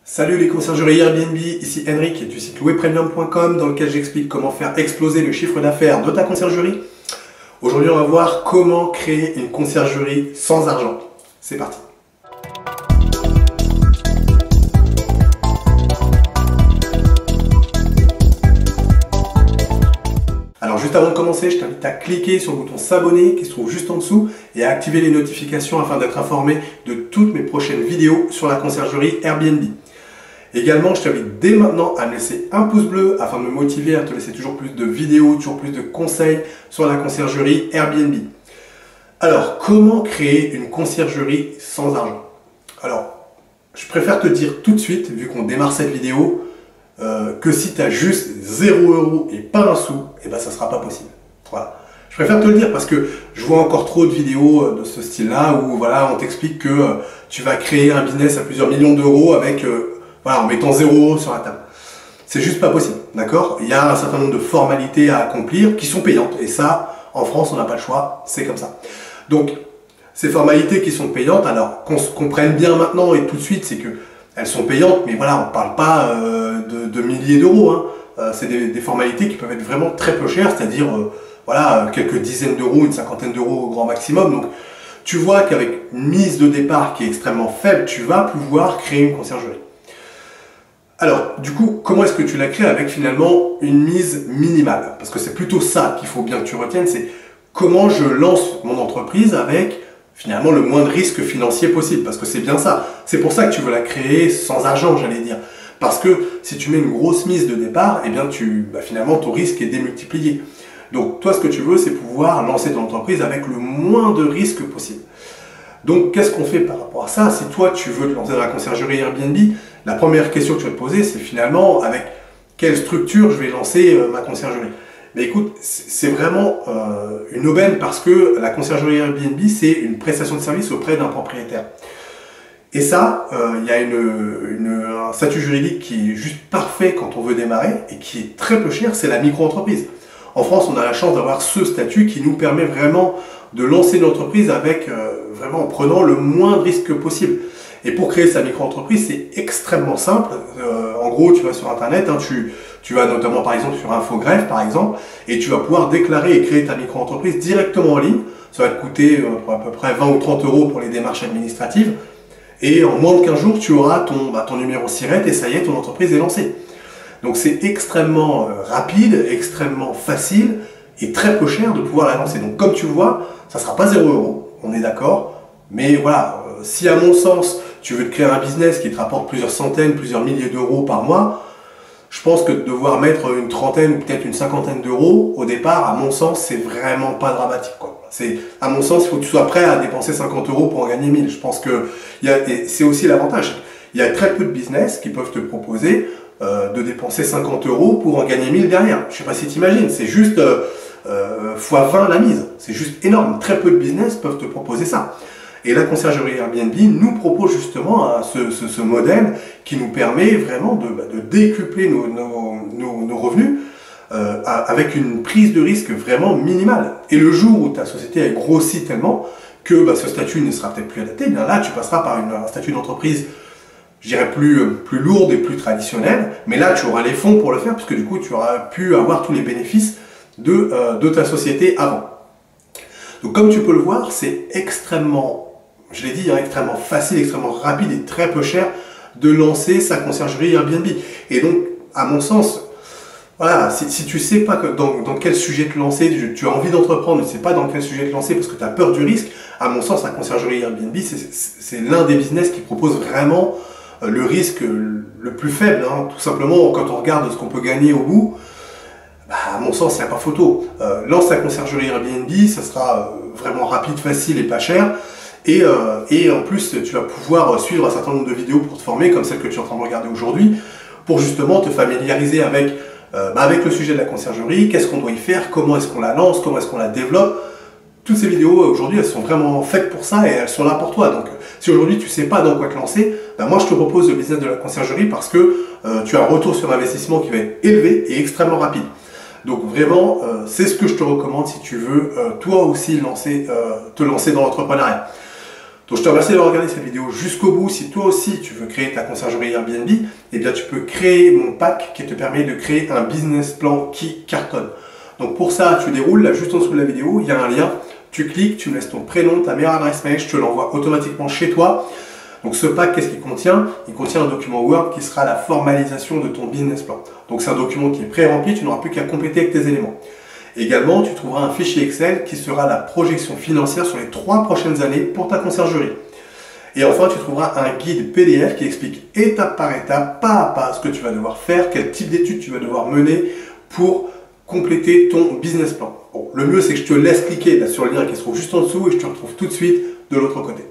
Salut les conciergeries Airbnb, ici Henrik du site louerpremium.com dans lequel j'explique comment faire exploser le chiffre d'affaires de ta conciergerie. Aujourd'hui on va voir comment créer une conciergerie sans argent. C'est parti. Alors juste avant de commencer, je t'invite à cliquer sur le bouton s'abonner qui se trouve juste en dessous et à activer les notifications afin d'être informé de toutes mes prochaines vidéos sur la conciergerie Airbnb. Également, je t'invite dès maintenant à me laisser un pouce bleu afin de me motiver à te laisser toujours plus de vidéos, toujours plus de conseils sur la conciergerie Airbnb. Alors, comment créer une conciergerie sans argent? Alors, je préfère te dire tout de suite, vu qu'on démarre cette vidéo, que si tu as juste 0 € et pas un sou, eh ben, ça ne sera pas possible. Voilà. Je préfère te le dire parce que je vois encore trop de vidéos de ce style-là où voilà, on t'explique que tu vas créer un business à plusieurs millions d'euros avec... Voilà, en mettant 0 € sur la table. C'est juste pas possible, d'accord? Il y a un certain nombre de formalités à accomplir qui sont payantes. Et ça, en France, on n'a pas le choix, c'est comme ça. Donc, ces formalités qui sont payantes, alors qu'on se comprenne bien maintenant et tout de suite, c'est qu'elles sont payantes, mais voilà, on ne parle pas de milliers d'euros. Hein. C'est des formalités qui peuvent être vraiment très peu chères, c'est-à-dire voilà, quelques dizaines d'euros, une cinquantaine d'euros au grand maximum. Donc, tu vois qu'avec une mise de départ qui est extrêmement faible, tu vas pouvoir créer une conciergerie. Alors, du coup, comment est-ce que tu la crées avec finalement une mise minimale? Parce que c'est plutôt ça qu'il faut bien que tu retiennes, c'est comment je lance mon entreprise avec finalement le moins de risques financiers possible. Parce que c'est bien ça. C'est pour ça que tu veux la créer sans argent, j'allais dire. Parce que si tu mets une grosse mise de départ, eh bien finalement ton risque est démultiplié. Donc toi, ce que tu veux, c'est pouvoir lancer ton entreprise avec le moins de risques possible. Donc, qu'est-ce qu'on fait par rapport à ça? Si toi, tu veux te lancer dans la conciergerie Airbnb, la première question que tu vas te poser, c'est finalement avec quelle structure je vais lancer ma conciergerie. Mais écoute, c'est vraiment une aubaine parce que la conciergerie Airbnb, c'est une prestation de service auprès d'un propriétaire. Et ça, il y a un statut juridique qui est juste parfait quand on veut démarrer et qui est très peu cher, c'est la micro-entreprise. En France, on a la chance d'avoir ce statut qui nous permet vraiment de lancer une entreprise avec vraiment en prenant le moins de risques possible. Et pour créer sa micro-entreprise, c'est extrêmement simple. En gros, tu vas sur Internet, hein, tu vas notamment par exemple sur Infogreffe par exemple, et tu vas pouvoir déclarer et créer ta micro-entreprise directement en ligne. Ça va te coûter à peu près 20 ou 30 € pour les démarches administratives. Et en moins de 15 jours, tu auras ton numéro SIRET et ça y est, ton entreprise est lancée. Donc c'est extrêmement rapide, extrêmement facile et très peu cher de pouvoir la lancer. Donc comme tu vois, ça ne sera pas 0 €, on est d'accord. Mais voilà, si à mon sens, tu veux te créer un business qui te rapporte plusieurs centaines, plusieurs milliers d'euros par mois, je pense que de devoir mettre une trentaine ou peut-être une cinquantaine d'euros au départ, à mon sens, c'est vraiment pas dramatique, quoi. À mon sens, il faut que tu sois prêt à dépenser 50 € pour en gagner 1000. Je pense que c'est aussi l'avantage. Il y a très peu de business qui peuvent te proposer de dépenser 50 € pour en gagner 1000 derrière. Je ne sais pas si tu imagines, c'est juste fois 20 la mise. C'est juste énorme. Très peu de business peuvent te proposer ça. Et la conciergerie Airbnb nous propose justement ce modèle qui nous permet vraiment de décupler nos revenus avec une prise de risque vraiment minimale. Et le jour où ta société a grossi tellement que ce statut ne sera peut-être plus adapté, bien là tu passeras par un statut d'entreprise, je dirais plus lourde et plus traditionnelle, mais là tu auras les fonds pour le faire puisque du coup tu auras pu avoir tous les bénéfices de ta société avant. Donc comme tu peux le voir, c'est extrêmement, je l'ai dit, hein, extrêmement facile, extrêmement rapide et très peu cher de lancer sa conciergerie Airbnb. Et donc, à mon sens, voilà, si tu ne sais pas dans quel sujet te lancer, tu as envie d'entreprendre, mais tu ne sais pas dans quel sujet te lancer parce que tu as peur du risque, à mon sens, la conciergerie Airbnb, c'est l'un des business qui propose vraiment le risque le plus faible. Hein. Tout simplement, quand on regarde ce qu'on peut gagner au bout, à mon sens, il n'y a pas photo. Lance ta conciergerie Airbnb, ça sera vraiment rapide, facile et pas cher. Et en plus, tu vas pouvoir suivre un certain nombre de vidéos pour te former, comme celle que tu es en train de regarder aujourd'hui, pour justement te familiariser avec le sujet de la conciergerie, qu'est-ce qu'on doit y faire, comment est-ce qu'on la lance, comment est-ce qu'on la développe. Toutes ces vidéos aujourd'hui, elles sont vraiment faites pour ça et elles sont là pour toi. Donc, si aujourd'hui tu ne sais pas dans quoi te lancer, moi je te propose le business de la conciergerie parce que tu as un retour sur investissement qui va être élevé et extrêmement rapide. Donc vraiment, c'est ce que je te recommande si tu veux toi aussi te lancer dans l'entrepreneuriat. Donc je te remercie d'avoir regardé cette vidéo jusqu'au bout. Si toi aussi tu veux créer ta conciergerie Airbnb, eh bien tu peux créer mon pack qui te permet de créer un business plan qui cartonne. Donc pour ça, tu déroules, là juste en dessous de la vidéo, il y a un lien. Tu cliques, tu me laisses ton prénom, ta meilleure adresse mail, je te l'envoie automatiquement chez toi. Donc ce pack, qu'est-ce qu'il contient? Il contient un document Word qui sera la formalisation de ton business plan. Donc c'est un document qui est pré-rempli, tu n'auras plus qu'à compléter avec tes éléments. Également, tu trouveras un fichier Excel qui sera la projection financière sur les 3 prochaines années pour ta conciergerie. Et enfin, tu trouveras un guide PDF qui explique étape par étape, pas à pas, ce que tu vas devoir faire, quel type d'études tu vas devoir mener pour compléter ton business plan. Bon, le mieux, c'est que je te laisse cliquer là, sur le lien qui se trouve juste en dessous et je te retrouve tout de suite de l'autre côté.